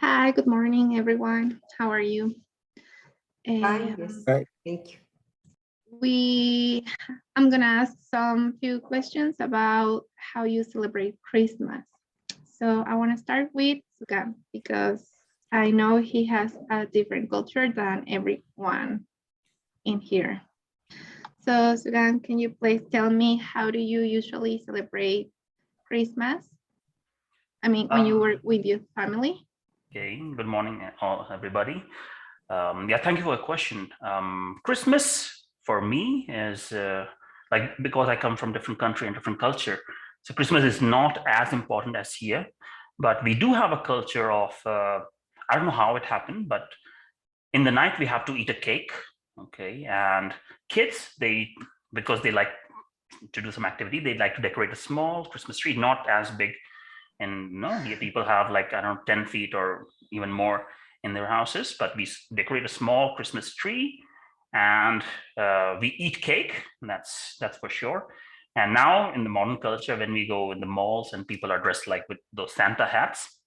Hi, good morning, everyone. How are you? Fine, yes. Right. Thank you. We, I'm gonna ask some few questions about how you celebrate Christmas. So I want to start with Sugan because I know he has a different culture than everyone in here. So Sugan, can you please tell me how do you usually celebrate Christmas? I mean, when you were with your family? Okay, good morning, everybody. Yeah, thank you for the question. Christmas for me is like, because I come from different country and different culture, so Christmas is not as important as here. But we do have a culture of, I don't know how it happened, but in the night we have to eat a cake. Okay, and kids, because they like to do some activity, they like to decorate a small Christmas tree, not as big. And here people have like, I don't know, 10 feet or even more in their houses, but we decorate a small Christmas tree and we eat cake. That's for sure. And now in the modern culture, when we go in the malls and people are dressed like with those Santa hats,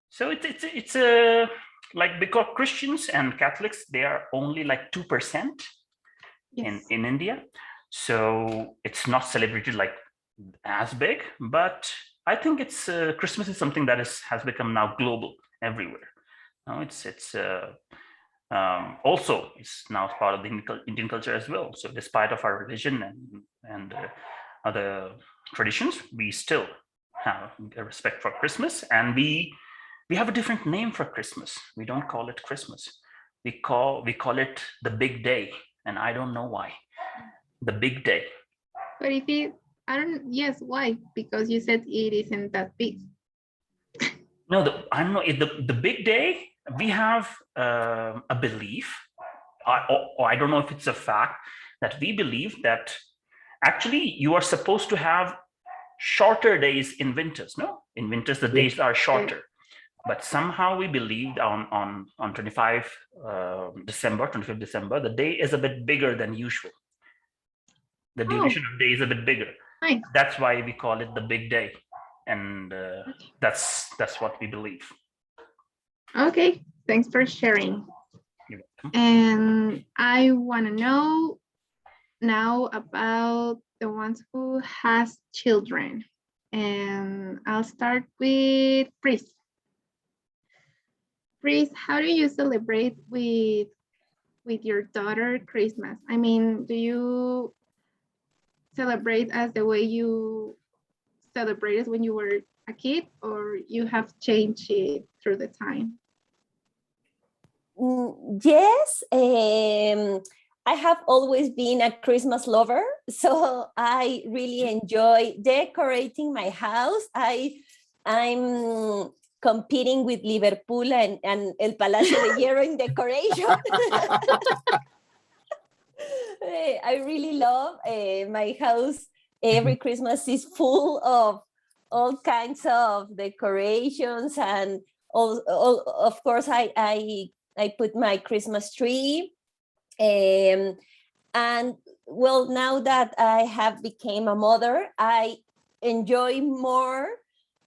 so it's a like, because Christians and Catholics, they are only like 2% in India, so it's not celebrated like as big. But I think it's Christmas is something that has become now global everywhere. It's also it's now part of the Indian culture as well. So despite of our religion and other traditions, we still have a respect for Christmas, and we have a different name for Christmas. We don't call it Christmas. We call it the big day, and I don't know why. The big day. But if it, I don't, yes, why? Because you said it isn't that big. No, I don't know. The big day, we have a belief, or I don't know if it's a fact, that we believe that actually you are supposed to have shorter days in winters. No, in winters the days are shorter. But somehow we believed on 25 December, 25th December, the day is a bit bigger than usual. The duration of day is a bit bigger. Nice. That's why we call it the big day, and that's what we believe. Okay, thanks for sharing. You're welcome. And I want to know now about the ones who has children. And I'll start with Pris. Pris, how do you celebrate with your daughter Christmas? I mean, do you celebrate as the way you celebrated when you were a kid, or you have changed it through the time? Yes, I have always been a Christmas lover, so I really enjoy decorating my house. I'm competing with Liverpool and El Palacio de Hierro in decoration. I really love my house. Every Christmas is full of all kinds of decorations, and of course I put my Christmas tree. And well, now that I have become a mother, I enjoy more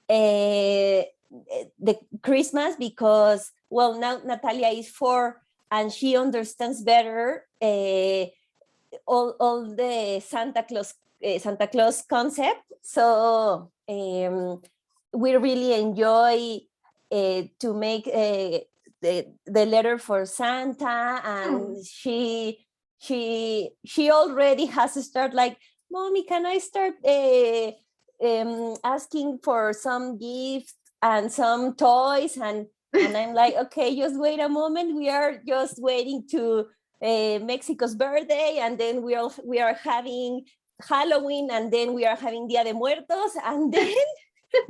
the Christmas, because, well, now Natalia is 4 and she understands better all the Santa Claus concept. So we really enjoy to make the letter for Santa, and she already has to start like, Mommy, can I start asking for some gifts and some toys? And I'm like, okay, just wait a moment. We are just waiting to Mexico's birthday, and then we are having Halloween, and then we are having Dia de Muertos, and then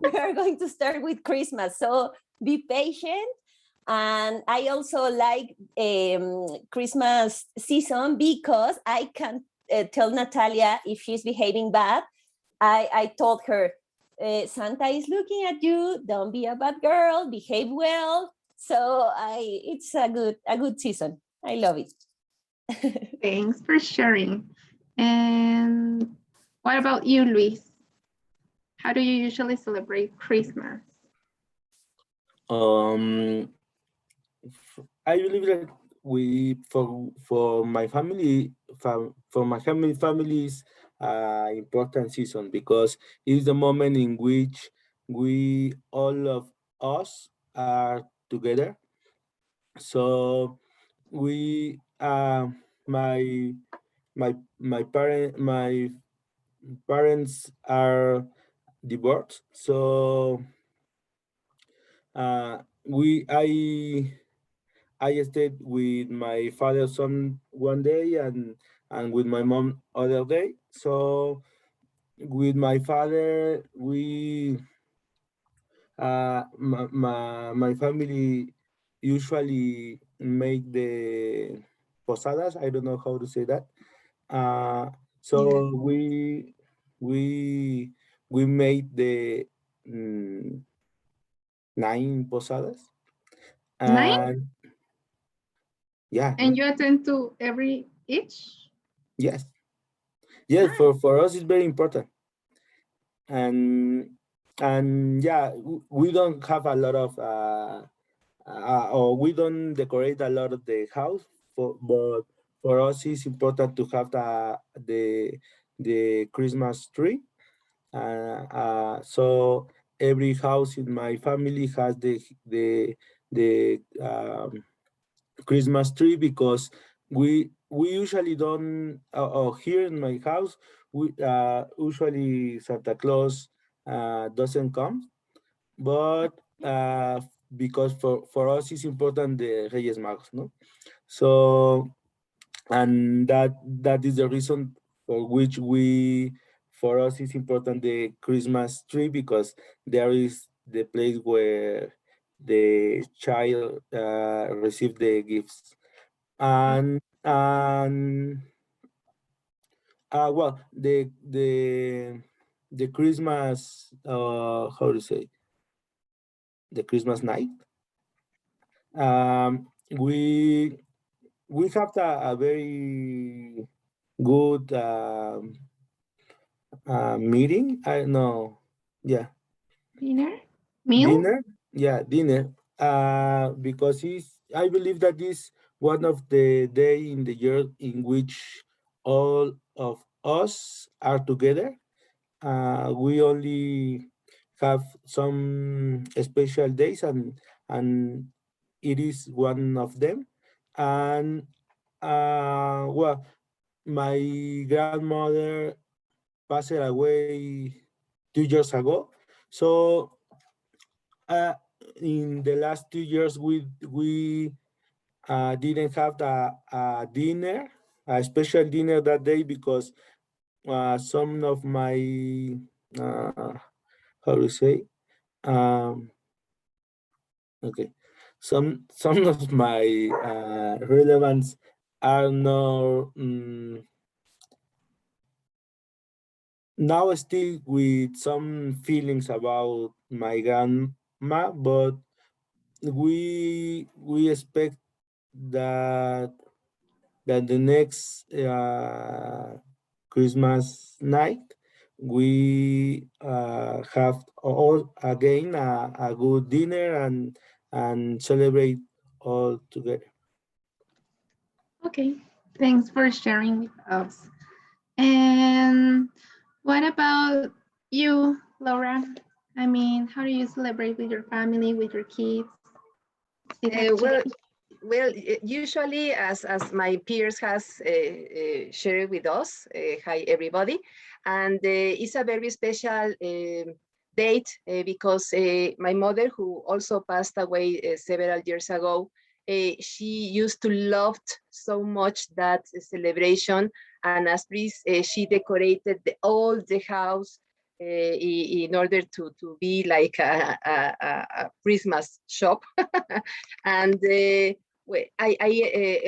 we are going to start with Christmas. So be patient. And I also like Christmas season, because I can tell Natalia if she's behaving bad. I told her, Santa is looking at you. Don't be a bad girl. Behave well. So it's a good season. I love it. Thanks for sharing. And what about you, Luis? How do you usually celebrate Christmas? Um, I believe that we for my family for my family's important season, because it's the moment in which we all of us are together. So we my parents are divorced, so we I stayed with my father some one day, and with my mom other day. So with my father, my family usually make the posadas. I don't know how to say that. Uh, Yeah. so we we made the mm, 9 posadas, 9? and yeah, And you attend to every each? yes, yes. Nice. For us, it's very important. and and yeah, we don't have a lot of or we don't decorate a lot of the house, but for us it's important to have the Christmas tree. So every house in my family has the Christmas tree, because we usually don't, here in my house, we usually Santa Claus doesn't come, but because for us it's important the Reyes Magos, no? So, and that is the reason for which for us it's important the Christmas tree, because there is the place where the child receive the gifts. And well, the Christmas, how to say, the Christmas night, we have a very good meeting. I don't know. Yeah, Dinner? Meal? dinner. Yeah, dinner. Because I believe that is one of the day in the year in which all of us are together. We only have some special days, and it is one of them. And well, my grandmother passed away 2 years ago. So uh, in the last 2 years, we didn't have a dinner, a special dinner that day, because some of my uh, how to say, um, okay, some of my relevance are no, now still with some feelings about my grandma, but we expect that the next Christmas night we have all again a good dinner, and celebrate all together. Okay. Thanks for sharing with us. And what about you, Laura? I mean, how do you celebrate with your family, with your kids? It has Well, changed. usually, as my peers has shared with us, hi everybody, and it's a very special date because my mother, who also passed away several years ago, she used to loved so much that celebration, and as priest, she decorated all the house in order to be like a Christmas shop. And I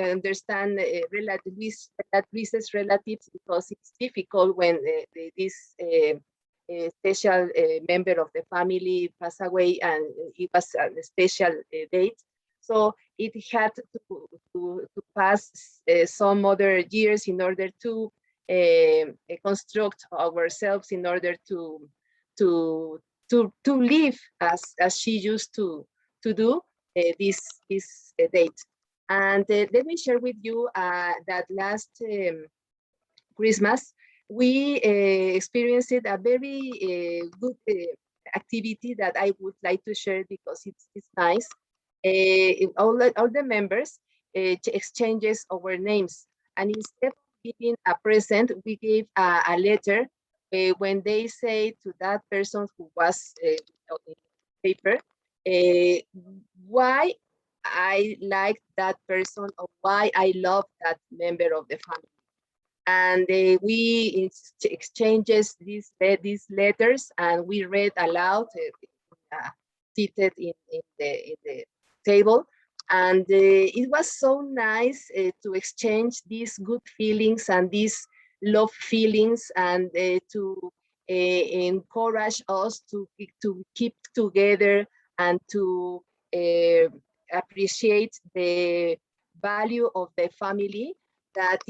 understand Luis's relatives, because it's difficult when this special member of the family passed away, and it was a special date. So it had to pass some other years in order to construct ourselves in order to to live as she used to do this date. And let me share with you that last Christmas, we experienced a very good activity that I would like to share because it's nice. All the members exchanges our names, and instead of giving a present, we gave a letter when they say to that person who was in paper why I like that person or why I love that member of the family. And we exchanges these letters, and we read aloud, seated in the table. And it was so nice to exchange these good feelings and these love feelings, and to encourage us to keep together and to appreciate the value of the family, that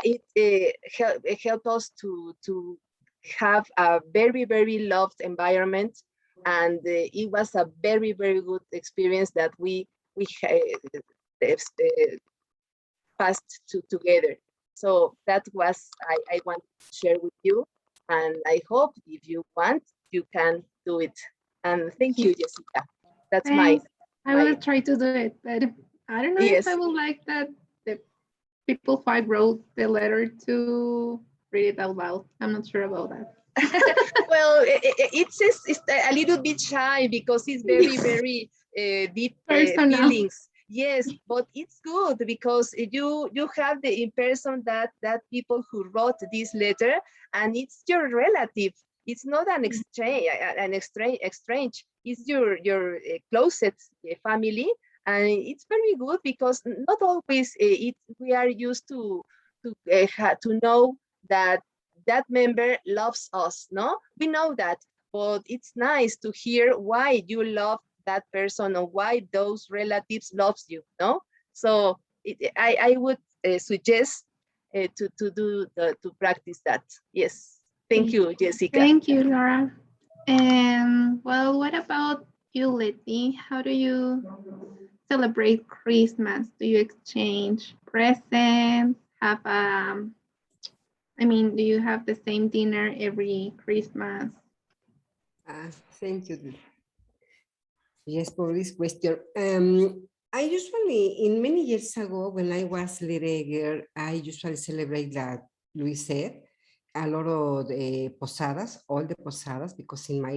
it helped us to have a very, very loved environment. And it was a very, very good experience that we passed together. So that was, I want to share with you. And I hope if you want, you can do it. And thank you, Jessica. That's Thanks. my I will try to do it, but I don't know if I will like that the people 5 wrote the letter to read it out loud. I'm not sure about that. well, it's a little bit shy because it's very, very deep feelings. Yes, but it's good because you have the impression that people who wrote this letter, and it's your relative. It's not an exchange. It's your closest family, and it's very good because not always we are used to know that member loves us. No, we know that, but it's nice to hear why you love that person or why those relatives loves you. No, so I would suggest to practice that. Yes. Thank you, Jessica. Thank you, Laura. And well, what about you, Letty? How do you celebrate Christmas? Do you exchange presents? Do you have the same dinner every Christmas? Thank you. Yes, for this question. I usually, in many years ago, when I was a little girl, I usually celebrate, like Luis said, a lot of posadas, all the posadas, because in my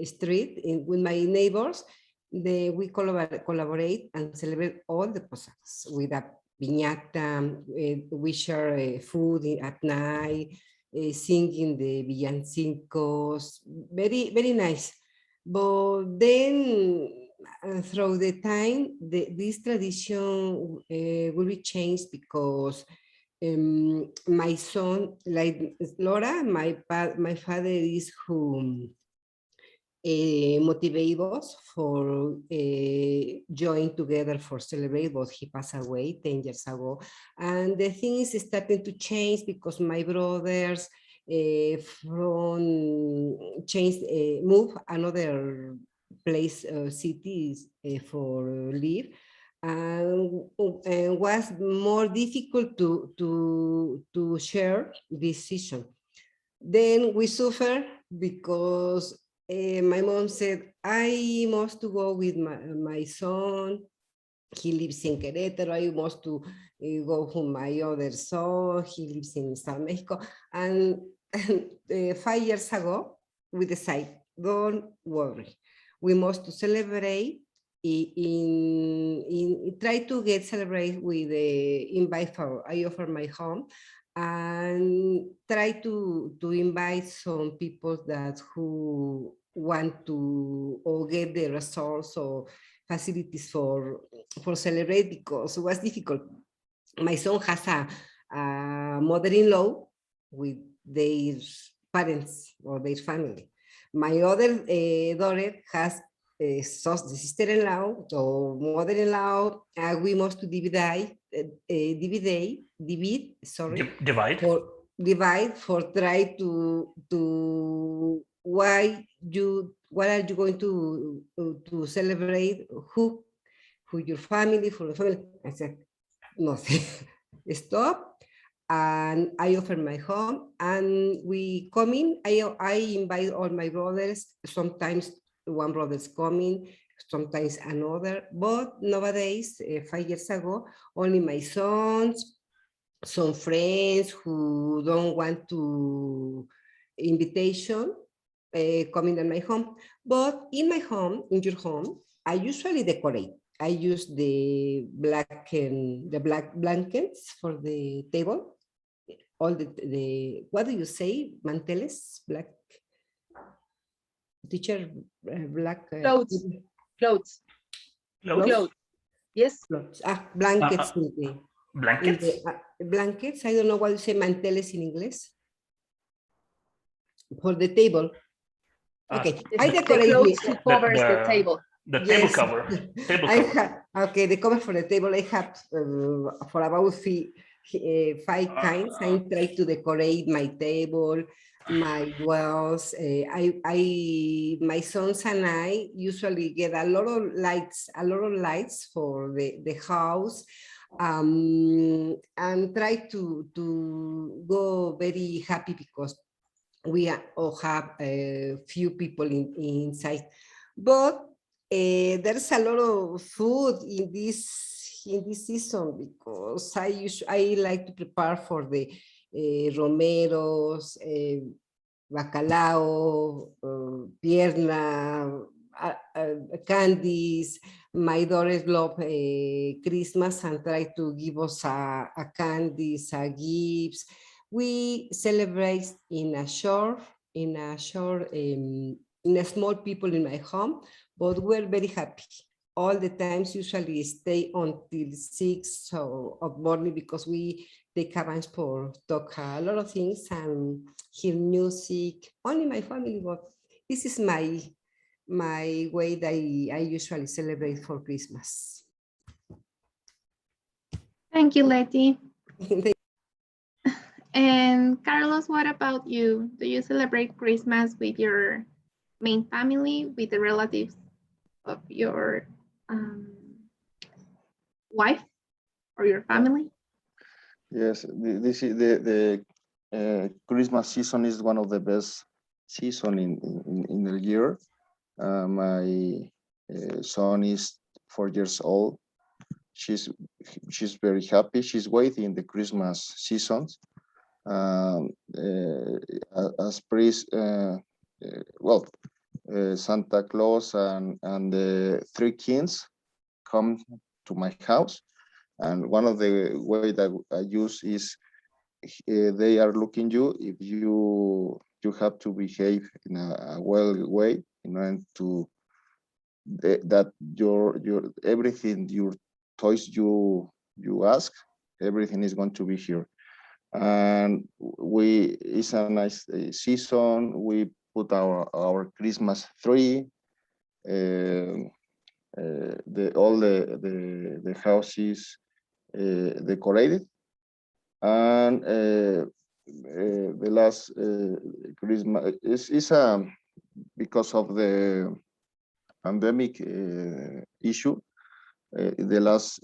street, with my neighbors, we collaborate and celebrate all the posadas with a piñata. We share food at night, singing the villancicos, very, very nice. But then through the time, this tradition will be changed because my son, like Laura, my father is who motivate us for join together for celebrate, but he passed away 10 years ago. And the thing is starting to change because my brothers move another place, cities for live, and was more difficult to share this season. Then we suffer because my mom said, I must to go with my son. He lives in Querétaro. I must to go with my other son. He lives in South Mexico. And 5 years ago, we decided, don't worry. We must to celebrate try to get celebrate with the invite for, I offer my home, and try to invite some people that who want to or get the results or facilities for celebrate, because it was difficult. My son has a mother-in-law with their parents or their family. My other daughter has the sister-in-law or mother-in-law. We must to divide for try to why you what are you going to celebrate? Who your family, for the family? I said, nothing. Stop. And I offer my home, and we come in. I invite all my brothers. Sometimes one brother's coming, sometimes another. But nowadays, 5 years ago, only my sons, some friends who don't want to invitation coming in my home. But in my home, in your home, I usually decorate. I use the black blankets for the table. All the what do you say? Manteles, black teacher, black Clothes. Clothes. Clothes? Clothes. Yes. clothes. Blankets in Blankets? the blankets. I don't know what you say manteles in English for the table. Okay, I The decorate clothes here. covers the table. The table Yes. cover. Table I cover. have, okay, the cover for the table, I have for about 5 kinds. I try to decorate my table, my walls. My sons and I usually get a lot of lights for the house, and try to go very happy because we all have a few people inside. But there's a lot of food in this season because I like to prepare for the romeros, bacalao, pierna, candies. My daughters love Christmas and try to give us a candies, a gifts. We celebrate in a small people in my home, but we're very happy. All the times usually stay until 6 of morning because we take advance for talk a lot of things and hear music. Only my family, but this is my way that I usually celebrate for Christmas. Thank you, Letty. And Carlos, what about you? Do you celebrate Christmas with your main family, with the relatives of your wife or your family? Yes, this is the Christmas season is one of the best season in the year. My son is 4 years old. She's very happy. She's waiting the Christmas seasons. As priest, well, Santa Claus and the 3 kings come to my house, and one of the way that I use is they are looking you if you have to behave in a well way in order to that your everything, your toys you ask, everything is going to be here. And it's a nice season. We put our Christmas tree. All the houses decorated, and the last Christmas is because of the pandemic issue. The last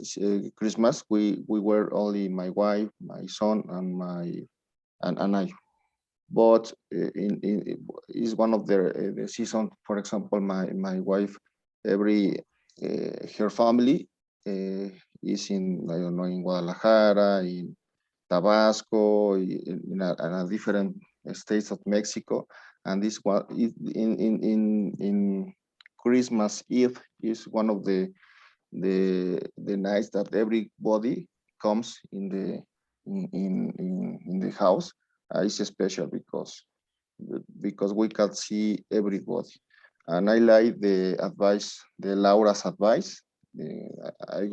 Christmas we were only my wife, my son, and I. But is one of the season. For example, my wife, every her family is in, I don't know, in Guadalajara, in Tabasco, in a different states of Mexico, and this one in Christmas Eve is one of the nights that everybody comes in the house. It's special because we can see everybody, and I like the advice, the Laura's advice. I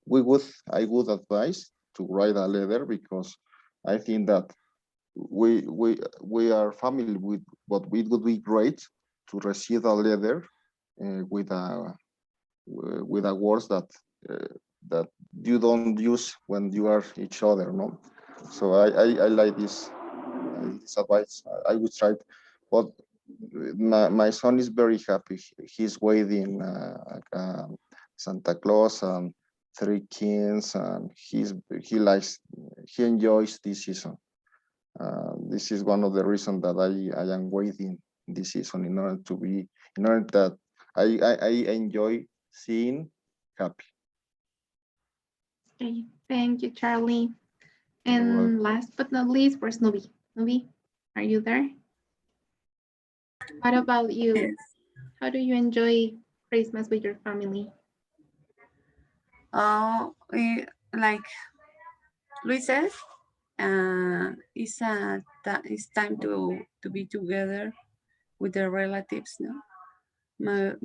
would advise to write a letter because I think that we are family with, but it would be great to receive a letter with a words that you don't use when you are each other, no. So I like this advice. I would try, but my son is very happy. He's waiting Santa Claus and three kings, and he enjoys this season. This is one of the reasons that I am waiting this season in order that I enjoy seeing happy. Okay, thank you, Charlie. You're And welcome. last but not least, where's Nubi? Nubi, are you there? What about you? Yes. How do you enjoy Christmas with your family? Like Luis says, it's time to be together with the relatives. No,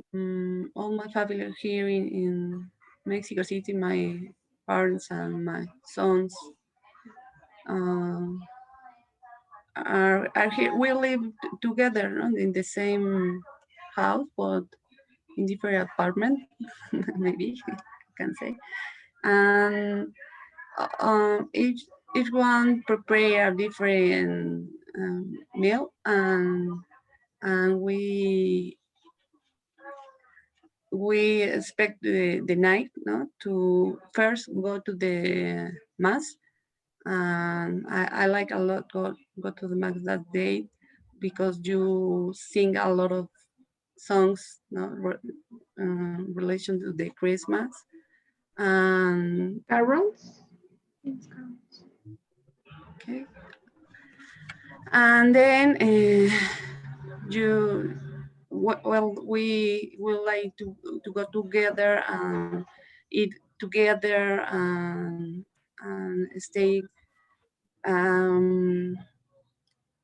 all my family are here in Mexico City. My parents and my sons um, are here. We live together, no, in the same house, but in different apartment, maybe I can say. And each one prepare a different meal, and we expect the night, no, to first go to the mass. And I like a lot go to the mass that day, because you sing a lot of songs, no, relation to the Christmas. And Carols? It's carols. okay, and then you well, we will like to go together and eat together, and stay um,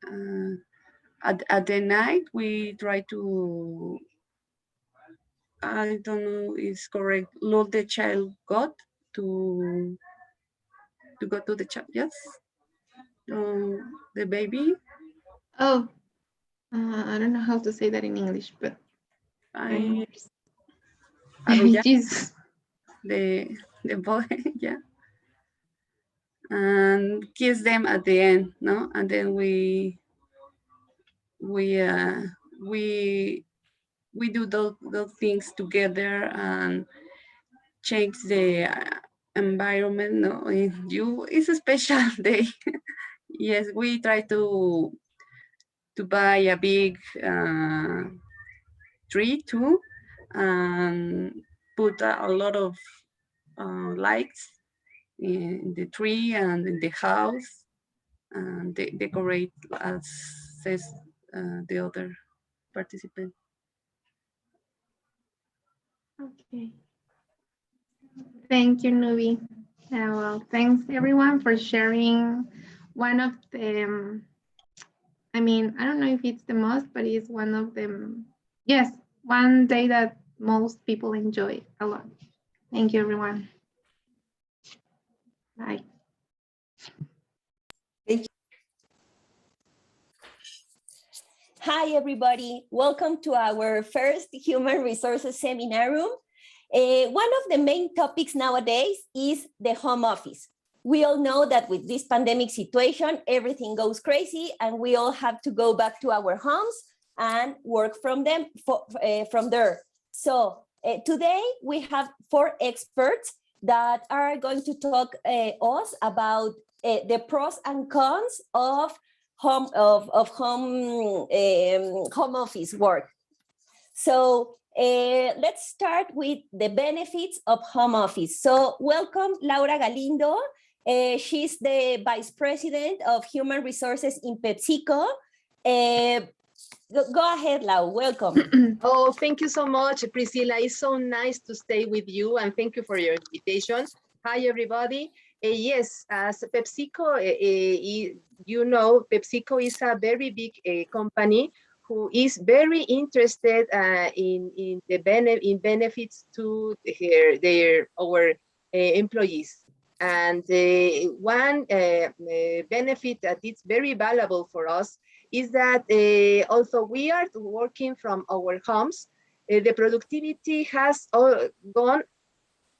uh, at the night. We try to, I don't know is correct, love the child God, to go to the child, yes, the baby. Oh, I don't know how to say that in English, but I arrullar. Jesus. the boy, yeah, and kiss them at the end, no, and then we uh, we we do those things together and change the environment. No, it's a special day. Yes, we try to buy a big tree too, and put a lot of lights in the tree and in the house, and decorate as says the other participant. Okay. Thank you, Nubi. Well, thanks everyone for sharing one of them. I mean, I don't know if it's the most, but it's one of them. Yes, one day that most people enjoy a lot. Thank you, everyone. Bye. Hi, everybody. Welcome to our first Human Resources Seminar Room. One of the main topics nowadays is the home office. We all know that with this pandemic situation, everything goes crazy, and we all have to go back to our homes and work from there. So today we have 4 experts that are going to talk us about the pros and cons of home office work. So let's start with the benefits of home office. So welcome Laura Galindo. She's the Vice President of Human Resources in PepsiCo. Go ahead, Lau, welcome. Oh, thank you so much, Priscilla. It's so nice to stay with you, and thank you for your invitation. Hi, everybody. Yes, as PepsiCo, you know, PepsiCo is a very big company who is very interested in benefits to our employees. And one benefit that is very valuable for us is that also we are working from our homes. The productivity has gone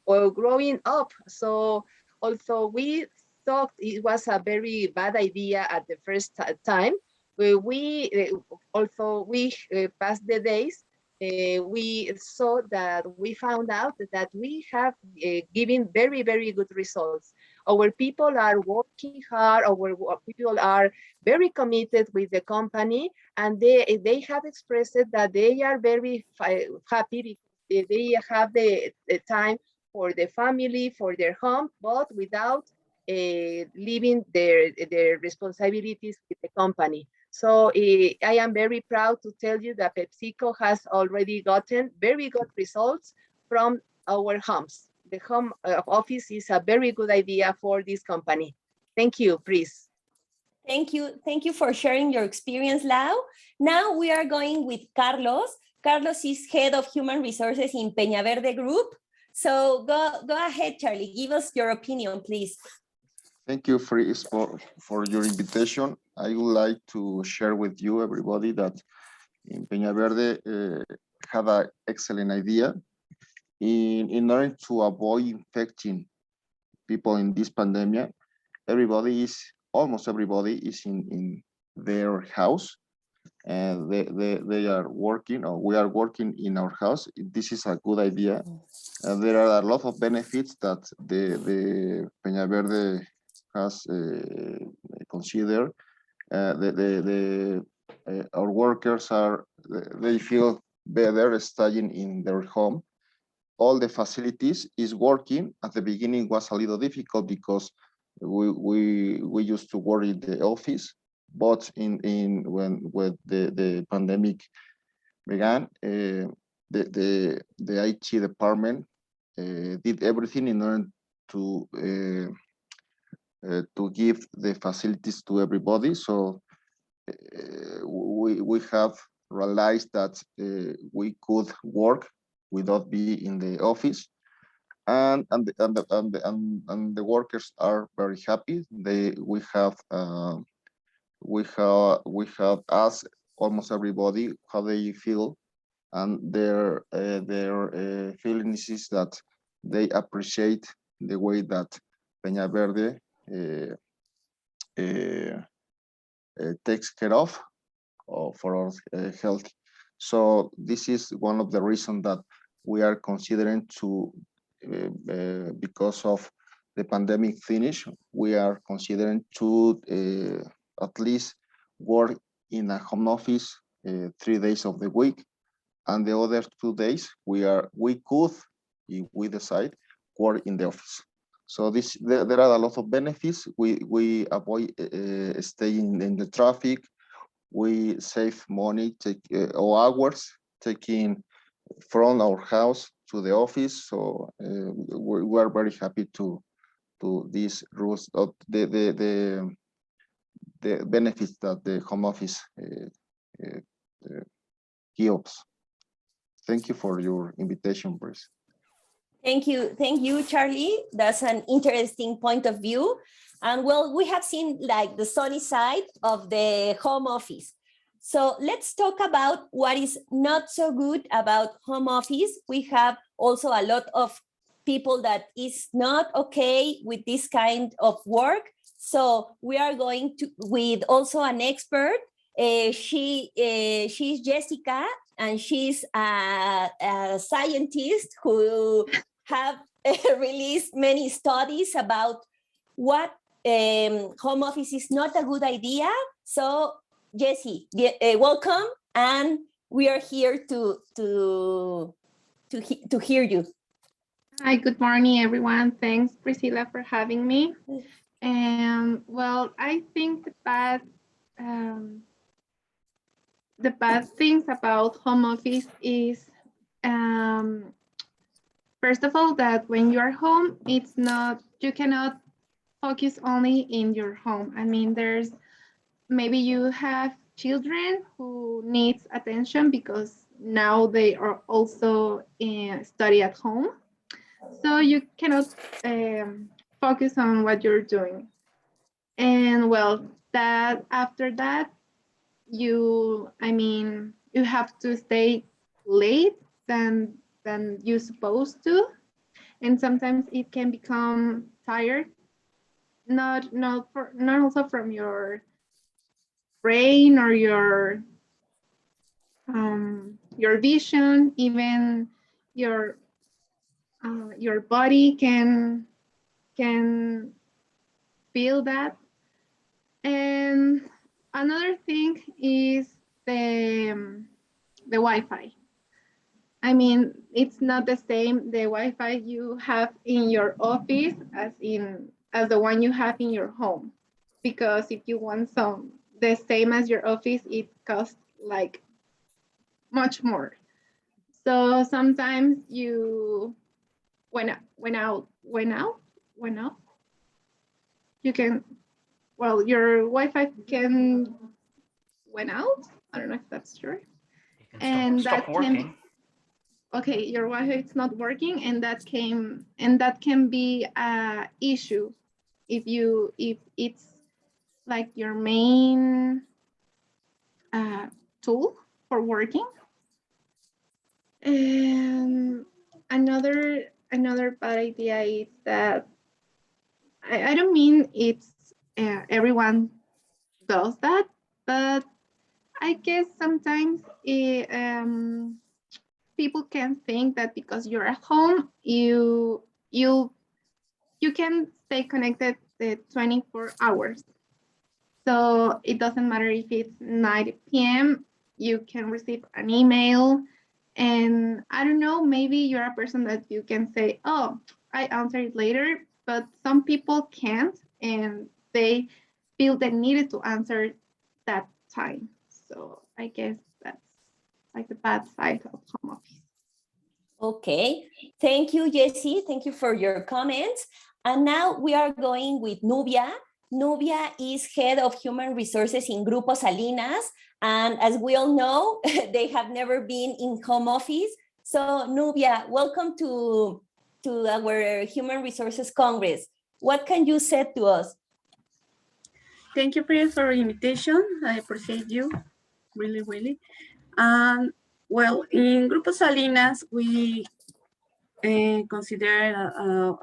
or growing up. So also we thought it was a very bad idea at the first time also we passed the days, we saw that we found out that we have given very, very good results. Our people are working hard, our people are very committed with the company, and they have expressed that they are very happy because they have the time for the family, for their home, but without leaving their responsibilities with the company. So I am very proud to tell you that PepsiCo has already gotten very good results from our homes. The home office is a very good idea for this company. Thank you, Pris. Thank you. Thank you for sharing your experience, Lau. Now we are going with Carlos. Carlos is head of human resources in Peñaverde Group. So go ahead, Charlie. Give us your opinion, please. Thank you, Fris, for your invitation. I would like to share with you, everybody, that in Peñaverde had an excellent idea in order to avoid infecting people in this pandemic. Almost everybody is in their house, and they are working, or we are working in our house. This is a good idea. There are a lot of benefits that the Peñaverde has considered. Our workers they feel better staying in their home. All the facilities is working. At the beginning was a little difficult because we used to work in the office, but when the pandemic began, the IT department did everything in order to give the facilities to everybody. So we have realized that we could work without being in the office, and the workers are very happy. We have asked almost everybody how they feel, and their feelings is that they appreciate the way that Peñaverde takes care of for our health. So this is one of the reasons that we are considering to, because of the pandemic finish, we are considering to at least work in a home office 3 days of the week, and the other 2 days we could, if we decide, work in the office. So there are a lot of benefits. We avoid staying in the traffic. We save money, or hours taking from our house to the office. So we are very happy to these rules of the benefits that the home office gives. Thank you for your invitation, Bruce. Thank you, Charlie. That's an interesting point of view. And well, we have seen like the sunny side of the home office. So let's talk about what is not so good about home office. We have also a lot of people that is not okay with this kind of work. So we are going to with also an expert. She's Jessica, and she's a scientist who have released many studies about what home office is not a good idea. So Jessie, welcome, and we are here to hear you. Hi, good morning, everyone. Thanks, Priscilla, for having me. Well, I think the bad things about home office is, first of all, that when you're home, you cannot focus only in your home. I mean, maybe you have children who needs attention because now they are also study at home. So you cannot focus on what you're doing. And well, after that, you have to stay late than you're supposed to, and sometimes it can become tired, not also from your brain or your vision, even your body can feel that. And another thing is the Wi-Fi. I mean, it's not the same the Wi-Fi you have in your office as the one you have in your home. Because if you want the same as your office, it costs like much more. So sometimes you went out, you can, well, your Wi-Fi can went out. I don't know if that's true. You can And stop that can be, working. okay, your Wi-Fi is not working, and that can be a issue if it's like your main tool for working. And another bad idea is that I don't mean it's everyone does that, but I guess sometimes people can think that because you're at home, you can stay connected the 24 hours. So it doesn't matter if it's 9 p.m., you can receive an email. And I don't know, maybe you're a person that you can say, oh, I answer it later, but some people can't, and they feel they needed to answer that time. So I guess that's like the bad side of home office. Okay, thank you, Jessie. Thank you for your comments. And now we are going with Nubia. Nubia is head of human resources in Grupo Salinas. And as we all know, they have never been in home office. So Nubia, welcome to our Human Resources Congress. What can you say to us? Thank you, Priya, for your invitation. I appreciate you, really, really. Well, in Grupo Salinas, we consider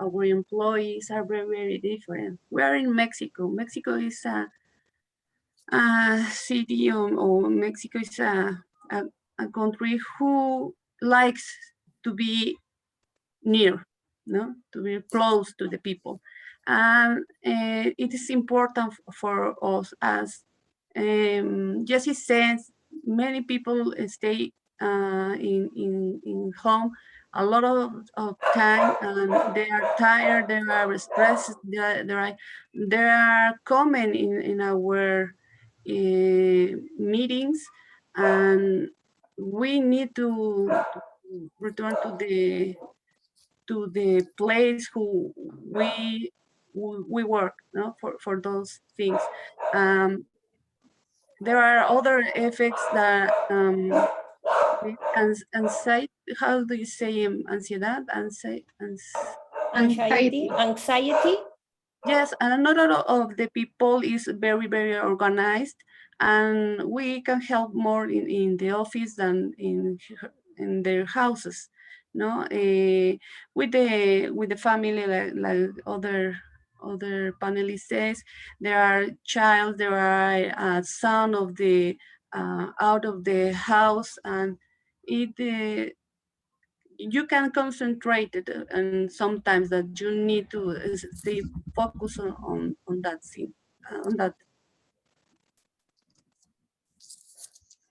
our employees are very, very different. We are in Mexico. Mexico is a city, or Mexico is a country who likes to be near, no, to be close to the people. And it is important for us, as Jessie says, many people stay in home a lot of time, and they are tired, they are stressed, they are common in our meetings, and we need to return to the place who we work, no, for those things. There are other effects that anxiety, how do you say ansiedad? Anxiety. Yes, and not all of the people is very, very organized, and we can help more in the office than in their houses, no? With the family, like other panelists says, there are child, there are son of the out of the house, and it you can concentrate it, and sometimes that you need to stay focused on that thing, on that.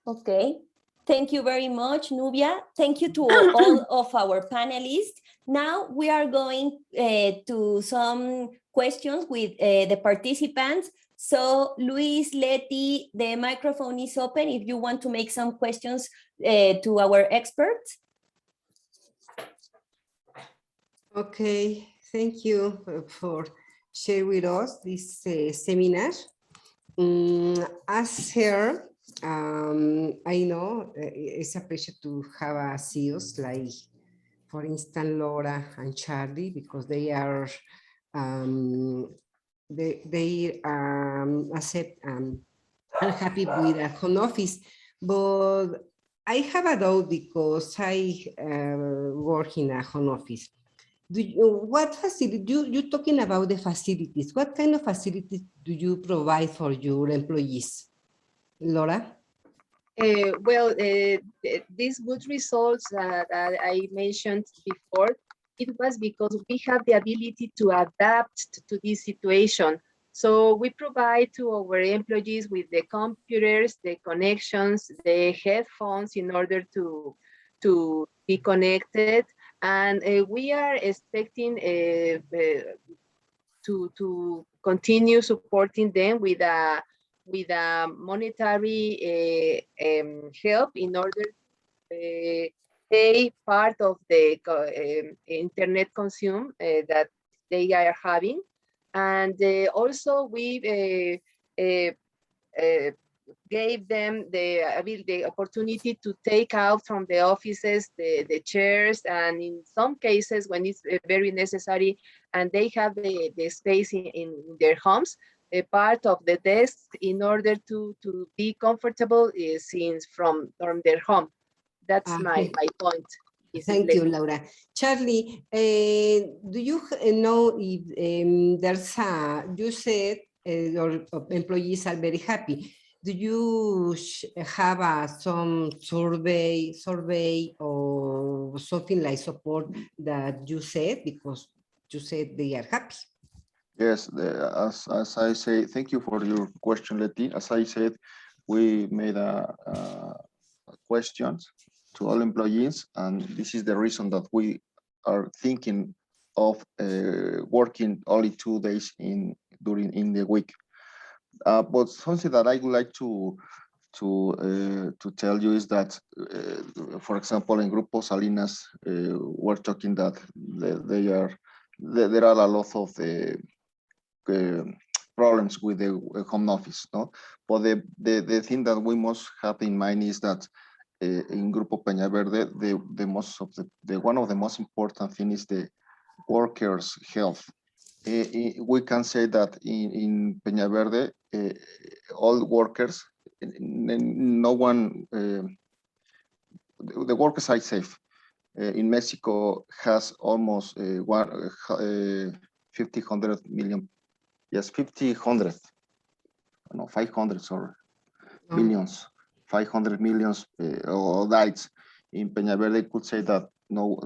Okay. Thank you very much, Nubia. Thank you to all of our panelists. Now we are going to some questions with the participants. So Luis, Leti, the microphone is open if you want to make some questions to our experts. Okay, thank you for sharing with us this seminar. As her, I know it's a pleasure to have CEOs like, for instance, Laura and Charlie, because they are they accept are happy with a home office. But I have a doubt because I work in a home office. What facility, you're talking about the facilities. What kind of facilities do you provide for your employees? Laura? Well, these good results that I mentioned before, it was because we have the ability to adapt to this situation. So we provide to our employees with the computers, the connections, the headphones in order to be connected. And we are expecting to continue supporting them with a monetary help in order to pay part of the internet consume that they are having. And also we gave them the opportunity to take out from the offices the chairs, and in some cases when it's very necessary and they have the space in their homes, a part of the desk in order to be comfortable is seen from their home. That's my point. Thank you, Laura. Charlie, do you know if there's you said your employees are very happy. Do you have some survey or something like support that you said, because you said they are happy? Yes, as I say, thank you for your question, Letty. As I said, we made a questions to all employees, and this is the reason that we are thinking of working only 2 days in the week. But something that I would like to tell you is that, for example, in Grupo Salinas, we're talking that there are a lot of problems with the home office, no? But the thing that we must have in mind is that in Grupo Peña Verde, one of the most important thing is the workers' health. We can say that in Peña Verde, all workers, no one, the workers are safe. In Mexico has almost 500 million, yes, 500, no, 500, sorry, millions, 500 millions died. In Peña Verde, could say that no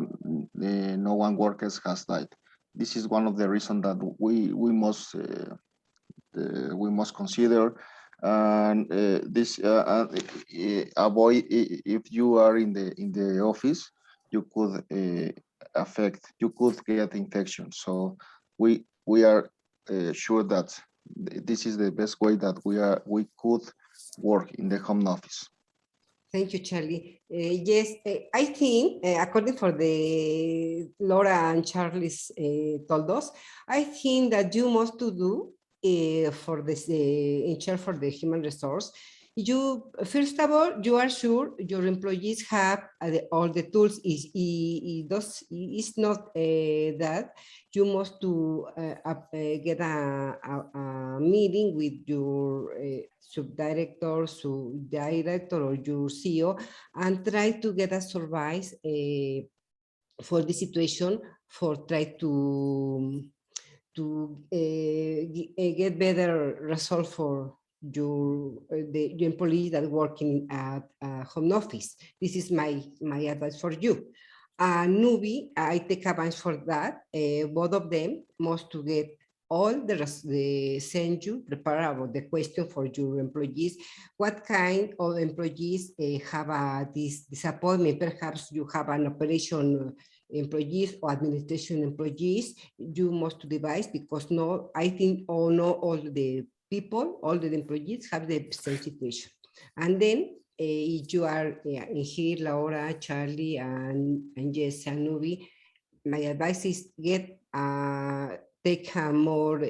one workers has died. This is one of the reasons that we must consider, and this avoid, if you are in the office, you could get infection. So we are sure that this is the best way that we could work in the home office. Thank you, Charlie. Yes, I think according for the Laura and Charlie's told us, I think that you must to do for this in charge for the human resource. You first of all, you are sure your employees have all the tools. It's not that you must to get a meeting with your subdirector, director, or your CEO, and try to get a advice for the situation, for try to get better result for the employees that working at home office. This is my advice for you. Nubi, I take advice for that. Both of them must to get all the send you prepare about the question for your employees. What kind of employees have this disappointment? Perhaps you have an operation employees or administration employees. You must devise, because I think not all the people, all the employees have the same situation. And then if you are in here, Laura, Charlie, and Jess and Nubi, my advice is get take a more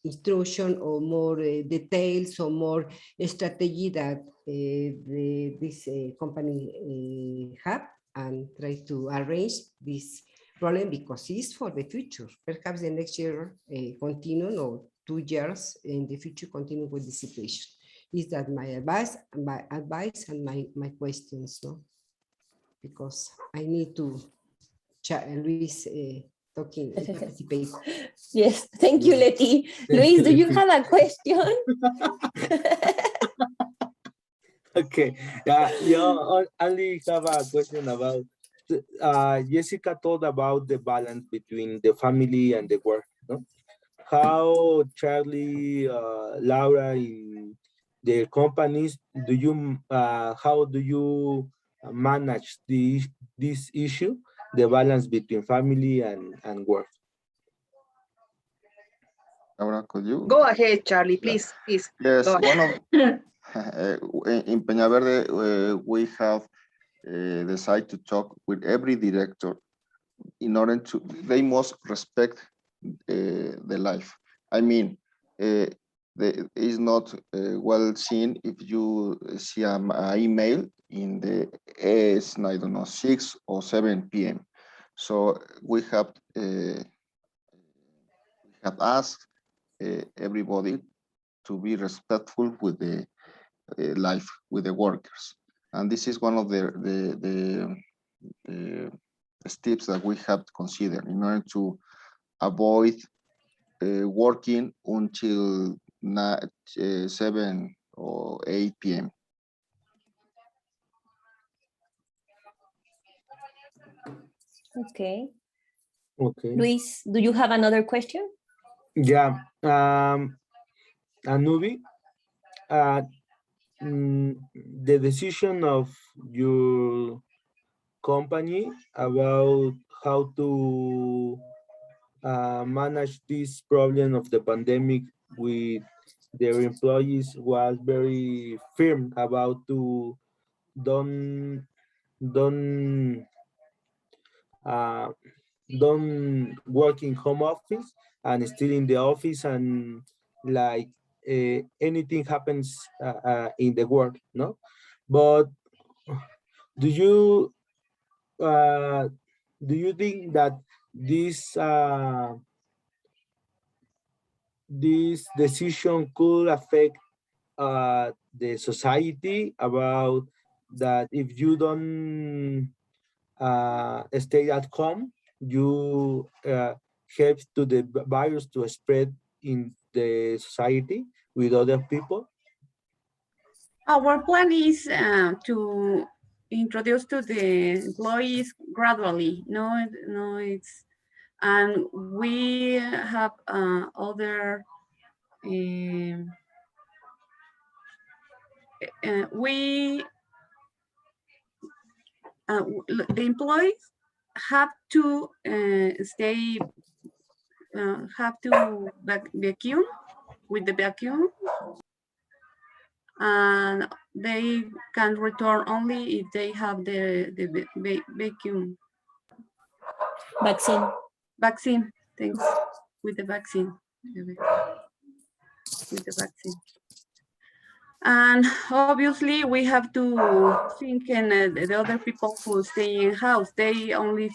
instruction or more details or more strategy that this company have, and try to arrange this problem, because it's for the future. Perhaps the next year continue, or 2 years in the future continue with the situation. Is that my advice and my questions, no? Because I need to Luis talking and participate. Yes, thank you, Leti. Luis, do you have a question? Okay. Yeah, only have a question about Jessica told about the balance between the family and the work. No? How Charlie, Laura in their companies, how do you manage this issue, the balance between family and work? Laura, could you? Go ahead, Charlie, please, please. Yes, Go one of in Peñaverde, we have decided to talk with every director in order to, they must respect the life. I mean, it's not well seen if you see an email in the I don't know, 6 or 7 p.m. So we have asked everybody to be respectful with the life with the workers, and this is one of the steps that we have to consider in order to avoid working until 7 or 8 p.m. Okay. Okay. Luis, do you have another question? Yeah. Anubi, the decision of your company about how to manage this problem of the pandemic with their employees was very firm about to don't don't uh, don't work in home office and still in the office, and like anything happens in the work, no? But do you uh, do you think that this decision could affect the society about that if you don't stay at home, you help to the virus to spread in the society with other people? Our plan is to introduce to the employees gradually. No, it's, and we have other. We the employees have to stay, have to vacuum with the vacuum, and they can return only if they have the vacuum vaccine. Thanks, with the vaccine, with the vaccine. And obviously we have to think in the other people who stay in house. They only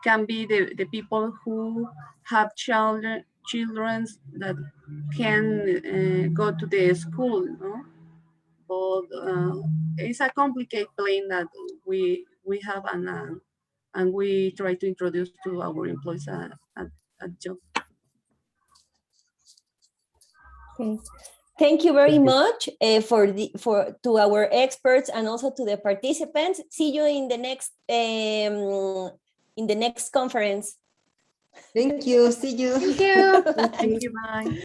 can be the people who have children that can go to the school, no? But it's a complicated plan that we have, and we try to introduce to our employees at job. Okay. Thank you very much to our experts and also to the participants. See you in the next conference. Thank you. See you. Thank you. Thank you. Bye.